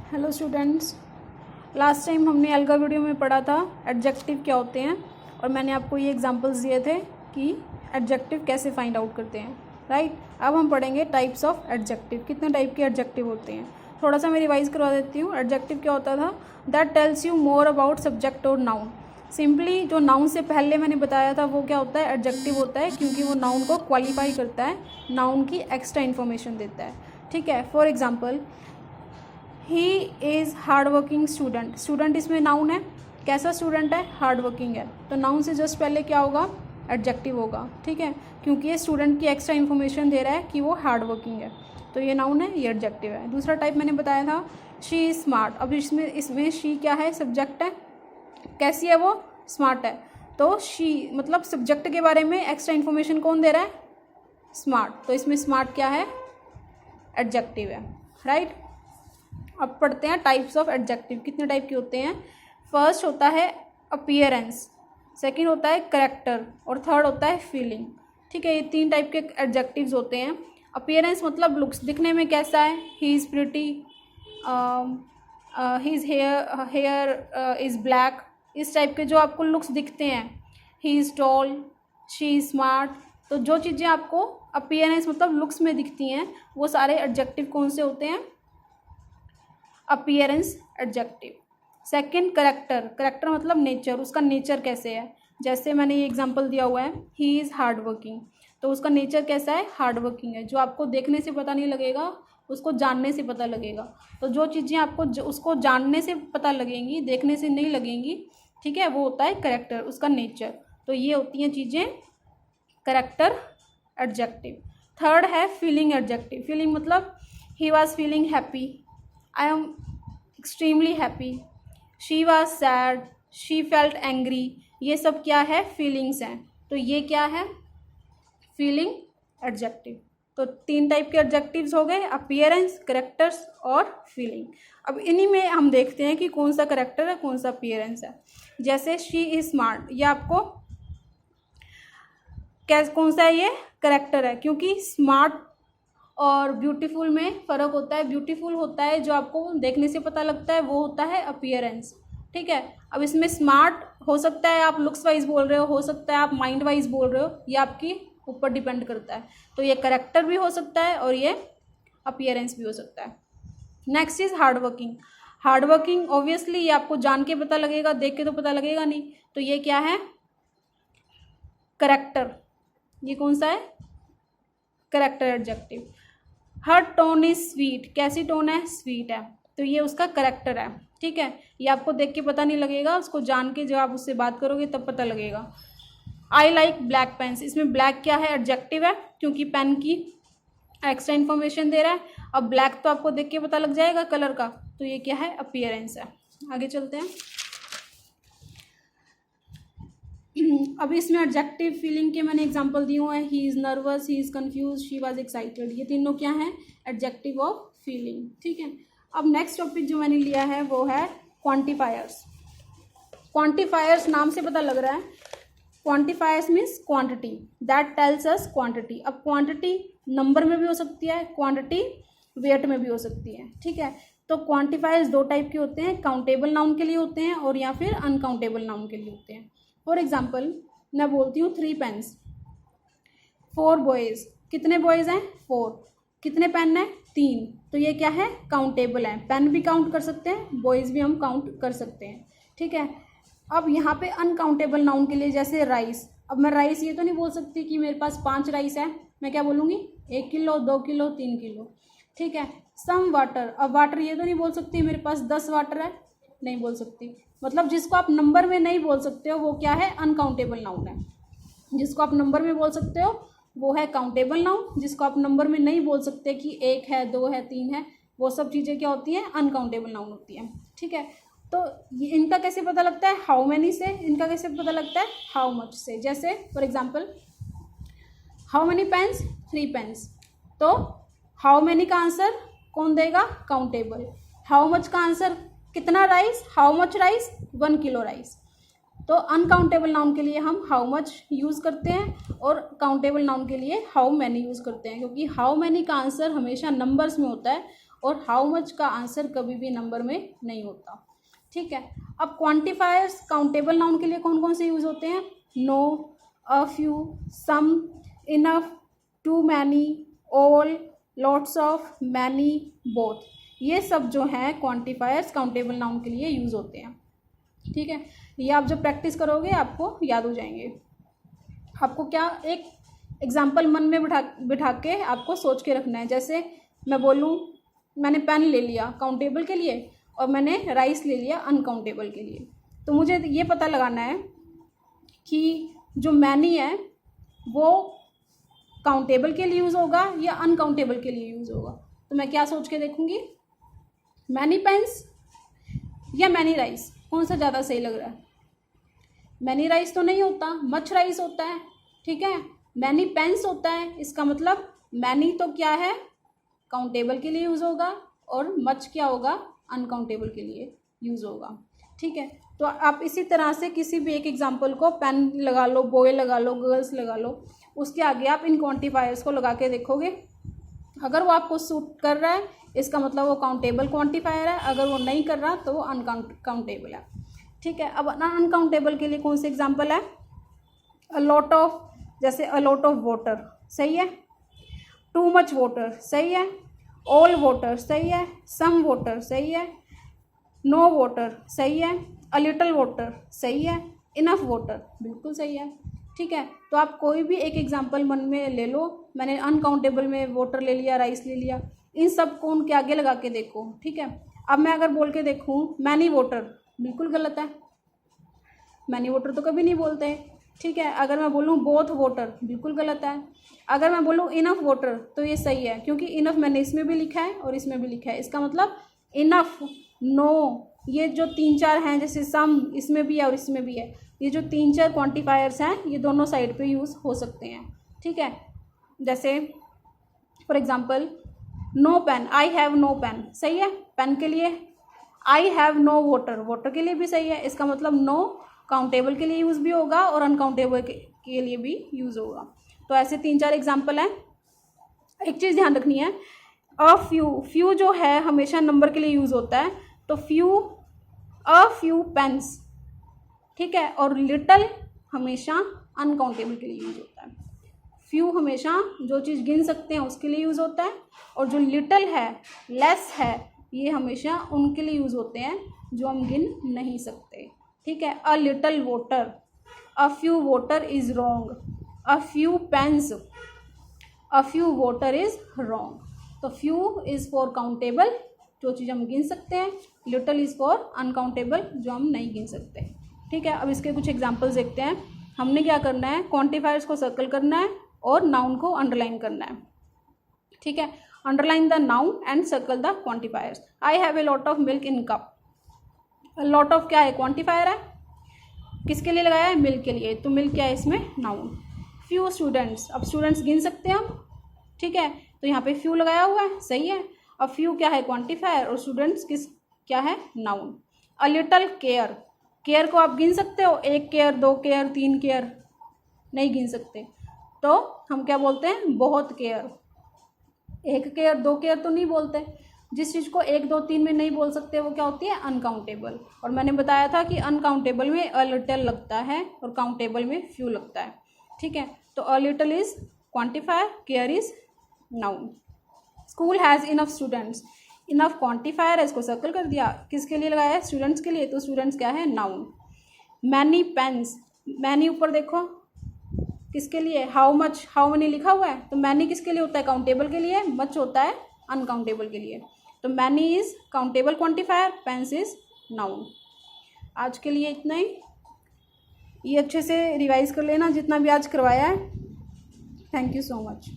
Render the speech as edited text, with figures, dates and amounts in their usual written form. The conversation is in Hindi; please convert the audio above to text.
हेलो स्टूडेंट्स, लास्ट टाइम हमने अलगा वीडियो में पढ़ा था एडजेक्टिव क्या होते हैं और मैंने आपको ये एग्जांपल्स दिए थे कि एडजेक्टिव कैसे फाइंड आउट करते हैं, राइट। अब हम पढ़ेंगे टाइप्स ऑफ एडजेक्टिव, कितने टाइप के एडजेक्टिव होते हैं। थोड़ा सा मैं रिवाइज करवा देती हूँ। एडजेक्टिव क्या होता था? That tells you more about subject और नाउन। सिंपली जो नाउन से पहले मैंने बताया था वो क्या होता है? एडजेक्टिव होता है, क्योंकि वो नाउन को क्वालिफाई करता है, नाउन की एक्स्ट्रा इन्फॉर्मेशन देता है, ठीक है। For example, he is hard working student. Student इसमें नाउन है, कैसा स्टूडेंट है? हार्ड वर्किंग है, तो नाउन से जस्ट पहले क्या होगा? एडजेक्टिव होगा, ठीक है, क्योंकि ये स्टूडेंट की एक्स्ट्रा इन्फॉर्मेशन दे रहा है कि वो हार्ड वर्किंग है, तो ये नाउन है, ये एडजेक्टिव है। दूसरा टाइप मैंने बताया था शी इज़ स्मार्ट। अब इसमें शी क्या है? सब्जेक्ट है। कैसी है वो? स्मार्ट है। तो शी मतलब सब्जेक्ट के बारे में एक्स्ट्रा इन्फॉर्मेशन कौन दे रहा है? स्मार्ट। तो इसमें स्मार्ट क्या है? एडजेक्टिव है, राइट। अब पढ़ते हैं टाइप्स ऑफ एडजेक्टिव। कितने टाइप के होते हैं? फर्स्ट होता है अपीयरेंस, सेकंड होता है करेक्टर और थर्ड होता है फीलिंग, ठीक है। ये तीन टाइप के एडजेक्टिव्स होते हैं। अपीयरेंस मतलब लुक्स, दिखने में कैसा है? He is pretty, his hair is black, इस टाइप के जो आपको लुक्स दिखते हैं। He is tall, she is smart. तो जो चीज़ें आपको अपीयरेंस मतलब लुक्स में दिखती हैं वो सारे एडजेक्टिव कौन से होते हैं? Appearance adjective. Second character, character मतलब नेचर, उसका नेचर कैसे है। जैसे मैंने ये एग्जांपल दिया हुआ है, ही इज़ हार्ड वर्किंग, तो उसका नेचर कैसा है? हार्ड वर्किंग है। जो आपको देखने से पता नहीं लगेगा उसको जानने से पता लगेगा। तो जो चीज़ें आपको उसको जानने से पता लगेंगी, देखने से नहीं लगेंगी, ठीक है, वो होता है करेक्टर, उसका नेचर। तो ये होती हैं चीज़ें करेक्टर एडजेक्टिव। थर्ड है फीलिंग एडजेक्टिव। फीलिंग मतलब he was feeling happy, I am extremely happy, she was sad, she felt angry. ये सब क्या है? फीलिंग्स हैं। तो ये क्या है? Feeling adjective. तो तीन टाइप के एडजेक्टिव्स हो गए, अपीयरेंस, करेक्टर्स और फीलिंग। अब इन्हीं में हम देखते हैं कि कौन सा करेक्टर है, कौन सा अपीयरेंस है। जैसे शी इज़ स्मार्ट, ये आपको कौन सा है? ये करेक्टर है, क्योंकि स्मार्ट और ब्यूटीफुल में फ़र्क होता है। ब्यूटीफुल होता है जो आपको देखने से पता लगता है, वो होता है अपीयरेंस, ठीक है। अब इसमें स्मार्ट हो सकता है आप लुक्स वाइज बोल रहे हो सकता है आप माइंड वाइज बोल रहे हो, ये आपकी ऊपर डिपेंड करता है। तो ये करेक्टर भी हो सकता है और ये अपीयरेंस भी हो सकता है। Next is hard working. Hard working obviously ये आपको जान के पता लगेगा, देख के तो पता लगेगा नहीं, तो ये क्या है? करेक्टर। ये कौन सा है? Character adjective. Her tone is sweet, कैसी टोन है? स्वीट है, तो ये उसका करेक्टर है, ठीक है। ये आपको देख के पता नहीं लगेगा, उसको जान के जब आप उससे बात करोगे तब पता लगेगा। आई लाइक ब्लैक पेन्स, इसमें ब्लैक क्या है? एडजेक्टिव है, क्योंकि पेन की एक्स्ट्रा इन्फॉर्मेशन दे रहा है। अब ब्लैक तो आपको देख के पता लग जाएगा कलर का, तो ये क्या है? अपीयरेंस है। आगे चलते हैं। अब इसमें एडजेक्टिव फीलिंग के मैंने एग्जांपल दिए हुए हैं। He is nervous, he is confuse, she was excited. ये तीनों क्या हैं? एडजेक्टिव ऑफ फीलिंग, ठीक है। अब नेक्स्ट टॉपिक जो मैंने लिया है वो है क्वांटिफायर्स। क्वांटिफायर्स नाम से पता लग रहा है, quantifiers means quantity, that tells us quantity. अब क्वांटिटी नंबर में भी हो सकती है, क्वांटिटी वेट में भी हो सकती है, ठीक है। तो क्वांटिफायर्स दो टाइप के होते हैं, काउंटेबल नाउन के लिए होते हैं और या फिर अनकाउंटेबल नाउन के लिए होते हैं। फॉर एग्जाम्पल, मैं बोलती हूँ 3 पेन्स, 4 बॉयज़। कितने बॉयज़ हैं? 4। कितने पेन हैं? 3। तो ये क्या है? काउंटेबल है। पेन भी काउंट कर सकते हैं, बॉयज़ भी हम काउंट कर सकते हैं, ठीक है। अब यहाँ पे अनकाउंटेबल नाउन के लिए, जैसे राइस। अब मैं राइस ये तो नहीं बोल सकती कि मेरे पास 5 राइस है, मैं क्या बोलूँगी? 1 किलो, 2 किलो, 3 किलो, ठीक है। सम वाटर, अब वाटर ये तो नहीं बोल सकती मेरे पास 10 वाटर है, नहीं बोल सकती। मतलब जिसको आप नंबर में नहीं बोल सकते हो वो क्या है? अनकाउंटेबल नाउन है। जिसको आप नंबर में बोल सकते हो वो है काउंटेबल नाउन। जिसको आप नंबर में नहीं बोल सकते कि 1 है, 2 है, 3 है, वो सब चीज़ें क्या होती हैं? अनकाउंटेबल नाउन होती हैं, ठीक है। तो ये इनका कैसे पता लगता है? हाउ मैनी से। इनका कैसे पता लगता है? हाउ मच से। जैसे for example, how many pens? 3 pens. तो हाउ मैनी का आंसर कौन देगा? काउंटेबल। हाउ मच का आंसर कितना rice? How much rice? 1 kilo rice. तो अनकाउंटेबल नाउन के लिए हम हाउ मच यूज़ करते हैं और काउंटेबल नाउन के लिए हाउ मैनी यूज़ करते हैं, क्योंकि हाउ मैनी का आंसर हमेशा नंबर्स में होता है और हाउ मच का आंसर कभी भी नंबर में नहीं होता। ठीक है, अब क्वांटिफायर्स काउंटेबल नाउन के लिए कौन कौन से यूज़ होते हैं? No, a few, some, enough, too many, all, lots of, many, both. ये सब जो हैं क्वांटिफायर्स काउंटेबल नाउन के लिए यूज़ होते हैं। ठीक है, ये आप जब प्रैक्टिस करोगे आपको याद हो जाएंगे। आपको क्या एक एग्जाम्पल मन में बिठा के आपको सोच के रखना है। जैसे मैं बोलूँ मैंने पेन ले लिया काउंटेबल के लिए और मैंने राइस ले लिया अनकाउंटेबल के लिए, तो मुझे ये पता लगाना है कि जो मैनी है वो काउंटेबल के लिए यूज़ होगा या अनकाउंटेबल के लिए यूज़ होगा। तो मैं क्या सोच के देखूँगी, मैनी पेन्स या मैनी राइस, कौन सा ज़्यादा सही लग रहा है? मैनी राइस तो नहीं होता, मच राइस होता है। ठीक है, मैनी पेन्स होता है, इसका मतलब मैनी तो क्या है, काउंटेबल के लिए यूज़ होगा, और मच क्या होगा, अनकाउंटेबल के लिए यूज़ होगा। ठीक है, तो आप इसी तरह से किसी भी एक एग्जांपल को, पेन लगा लो, बॉय लगा लो, गर्ल्स लगा लो, उसके आगे आप इन क्वांटिफायर्स को लगा के देखोगे। अगर वो आपको सूट कर रहा है इसका मतलब वो काउंटेबल क्वांटिफायर है, अगर वो नहीं कर रहा तो वो अनकाउंटेबल है। ठीक है, अब अनकाउंटेबल के लिए कौन से एग्जाम्पल है? अ लॉट ऑफ, जैसे अ लॉट ऑफ वाटर सही है, टू मच वाटर सही है, ऑल वाटर सही है, सम वाटर सही है, नो वाटर सही है, अ लिटल वाटर सही है, इनफ वाटर बिल्कुल सही है। ठीक है, तो आप कोई भी एक एग्जांपल मन में ले लो। मैंने अनकाउंटेबल में वाटर ले लिया, राइस ले लिया, इन सब को उनके आगे लगा के देखो। ठीक है, अब मैं अगर बोल के देखूँ मैनी वाटर, बिल्कुल गलत है, मैनी वाटर तो कभी नहीं बोलते। ठीक है, अगर मैं बोलूँ बोथ वाटर, बिल्कुल गलत है। अगर मैं बोलूँ इनफ वाटर तो ये सही है, क्योंकि इनफ मैंने इसमें भी लिखा है और इसमें भी लिखा है, इसका मतलब इनफ, नो, ये जो तीन चार हैं, जैसे सम इसमें भी है और इसमें भी है, ये जो तीन चार क्वांटिफायर्स हैं ये दोनों साइड पे यूज़ हो सकते हैं। ठीक है, जैसे for example no pen, I have no pen सही है पेन के लिए, I have no water, water के लिए भी सही है, इसका मतलब नो काउंटेबल के लिए यूज़ भी होगा और अनकाउंटेबल के लिए भी यूज़ होगा। तो ऐसे तीन चार एग्जाम्पल हैं। एक चीज़ ध्यान रखनी है, अ फ्यू, फ्यू जो है हमेशा नंबर के लिए यूज़ होता है, तो फ्यू, अ फ्यू पेन्स। ठीक है, और लिटल हमेशा अनकाउंटेबल के लिए यूज़ होता है। फ्यू हमेशा जो चीज़ गिन सकते हैं उसके लिए यूज़ होता है, और जो लिटल है, लेस है, ये हमेशा उनके लिए यूज़ होते हैं जो हम गिन नहीं सकते। ठीक है, a little water, a few water is wrong, a few pens, a few water is wrong. तो फ्यू इज़ फॉर काउंटेबल, जो चीज़ हम गिन सकते हैं, लिटल इज़ फॉर अनकाउंटेबल, जो हम नहीं गिन सकते। ठीक है, अब इसके कुछ एग्जांपल्स देखते हैं। हमने क्या करना है, क्वांटिफायर्स को सर्कल करना है और नाउन को अंडरलाइन करना है। ठीक है, underline the noun and circle the quantifiers. I have a lot of milk in cup, lot of क्या है, क्वांटिफायर है, किसके लिए लगाया है, मिल्क के लिए, तो मिल्क क्या है इसमें, नाउन। फ्यू स्टूडेंट्स, अब स्टूडेंट्स गिन सकते हैं हम। ठीक है, तो यहाँ पे फ्यू लगाया हुआ है, सही है। अब फ्यू क्या है, क्वांटिफायर, और स्टूडेंट्स क्या है, noun. A little care, care को आप गिन सकते हो, एक केयर, दो केयर, तीन केयर, नहीं गिन सकते, तो हम क्या बोलते हैं, बहुत केयर। एक केयर, दो केयर तो नहीं बोलते। जिस चीज़ को एक, दो, तीन में नहीं बोल सकते वो क्या होती है, अनकाउंटेबल। और मैंने बताया था कि अनकाउंटेबल में अ लिटल लगता है और काउंटेबल में फ्यू लगता है। ठीक है, तो a little is quantifier, care is noun. School has enough students, enough quantifier है, इसको सर्कल कर दिया, किसके लिए लगाया है, स्टूडेंट्स के लिए, तो स्टूडेंट्स क्या है, नाउन। मैनी पेन्स, मैनी ऊपर देखो किसके लिए, हाउ मच, हाउ मनी लिखा हुआ है, तो मैनी किसके लिए होता है, काउंटेबल के लिए, मच होता है अनकाउंटेबल के लिए। तो many is countable quantifier, pens is noun. आज के लिए इतना ही, ये अच्छे से रिवाइज कर लेना जितना भी आज करवाया है। Thank you so much.